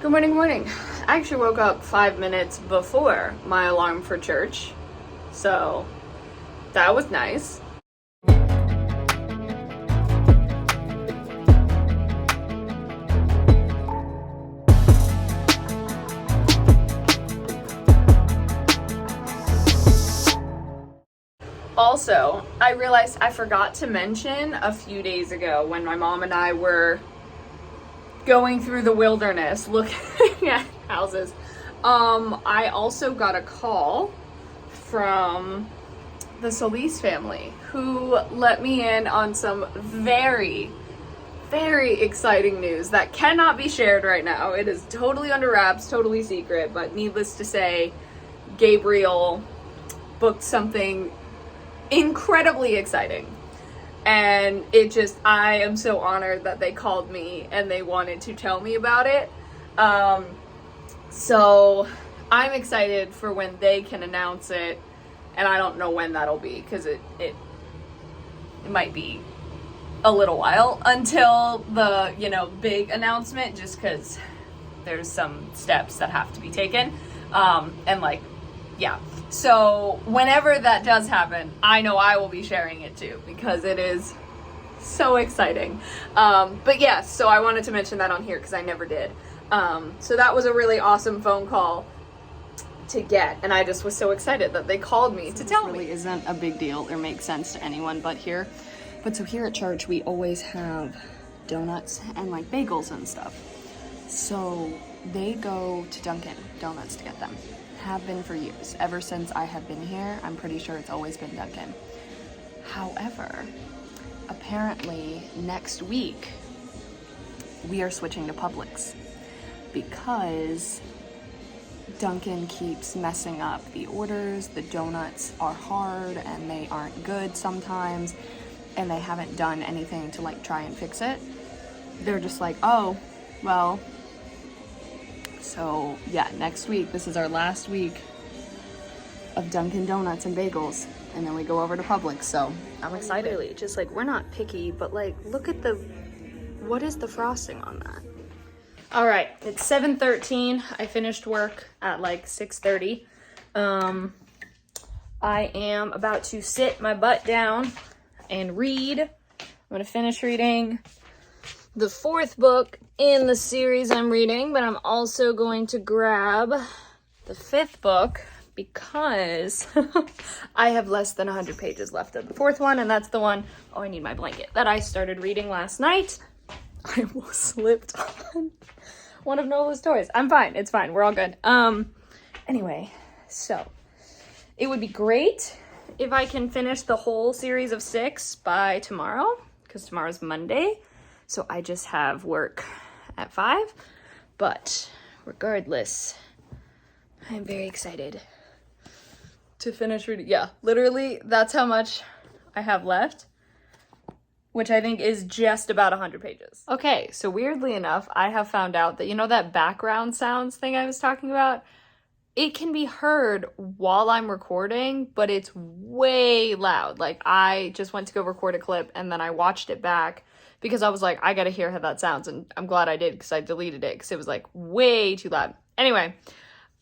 Good morning, good morning. I actually woke up 5 minutes before my alarm for church, so that was nice. Also, I realized I forgot to mention a few days ago when my mom and I were going through the wilderness looking at houses. I also got a call from the Solis family who let me in on some very, very exciting news that cannot be shared right now. It is totally under wraps, totally secret, but needless to say, Gabriel booked something incredibly exciting. And I am so honored that they called me and they wanted to tell me about it. So I'm excited for when they can announce it. And I don't know when that'll be, because it might be a little while until the, big announcement, just because there's some steps that have to be taken. So whenever that does happen, I know I will be sharing it too, because it is so exciting. So I wanted to mention that on here because I never did. So that was a really awesome phone call to get, and I just was so excited that they called me to tell me. Really isn't a big deal or makes sense to anyone but here. But so here at church, we always have donuts and like bagels and stuff. So they go to Dunkin' Donuts to get them. Have been for years. Ever since I have been here, I'm pretty sure it's always been Dunkin'. However, apparently next week we are switching to Publix because Dunkin' keeps messing up the orders. The donuts are hard and they aren't good sometimes, and they haven't done anything to try and fix it. They're just like, oh, well. So yeah, next week, this is our last week of Dunkin' Donuts and bagels, and then we go over to Publix, so I'm excited. Really, just we're not picky, but look at what is the frosting on that? All right, it's 7:13. I finished work at 6:30. I am about to sit my butt down and read. I'm gonna finish reading the 4th book in the series I'm reading, but I'm also going to grab the 5th book because I have less than 100 pages left of the 4th one, and that's the one, I need my blanket, that I started reading last night. I almost slipped on one of Nola's toys. I'm fine, it's fine, we're all good. Anyway, so it would be great if I can finish the whole series of 6 by tomorrow, because tomorrow's Monday. So I just have work at 5, but regardless, I'm very excited to finish reading. Yeah, literally, that's how much I have left, which I think is just about 100 pages. Okay, so weirdly enough, I have found out that, that background sounds thing I was talking about, it can be heard while I'm recording, but it's way loud. I just went to go record a clip, and then I watched it back, because I was like, I gotta hear how that sounds, and I'm glad I did, because I deleted it, because it was way too loud. Anyway,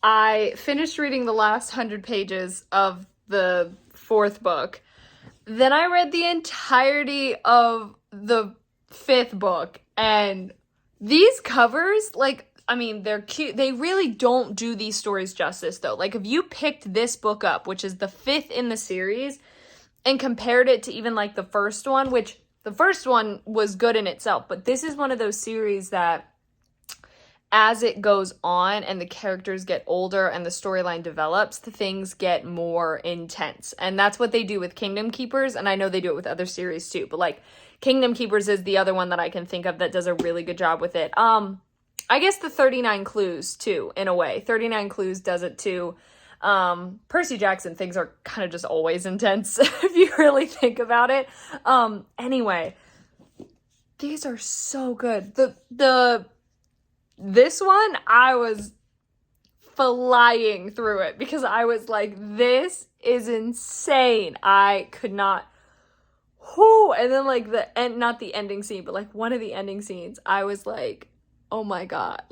I finished reading the last 100 pages of the 4th book. Then I read the entirety of the 5th book, and these covers, they're cute. They really don't do these stories justice, though. If you picked this book up, which is the 5th in the series, and compared it to even, the first one, which the first one was good in itself, but this is one of those series that as it goes on and the characters get older and the storyline develops, the things get more intense. And that's what they do with Kingdom Keepers, and I know they do it with other series too, but Kingdom Keepers is the other one that I can think of that does a really good job with it. I guess the 39 Clues too, in a way. 39 Clues does it too. Percy Jackson, things are kind of just always intense if you really think about it. Anyway, these are so good. This one, I was flying through it because I was like, this is insane. I could not, and then not the ending scene, but one of the ending scenes, I was like, oh my God,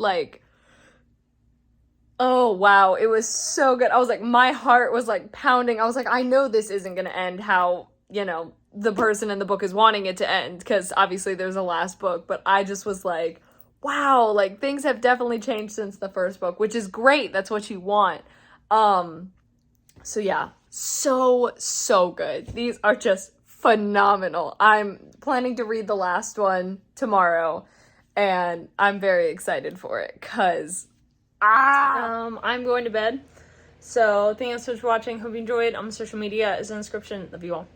Oh, wow. It was so good. I was like, my heart was like pounding. I was like, I know this isn't going to end how, you know, the person in the book is wanting it to end, because obviously there's a last book, but I just was like, wow, like things have definitely changed since the first book, which is great. That's what you want. So yeah, so good. These are just phenomenal. I'm planning to read the last one tomorrow, and I'm very excited for it because I'm going to bed. So thanks so much for watching. Hope you enjoyed. On social media is in the description. Love you all.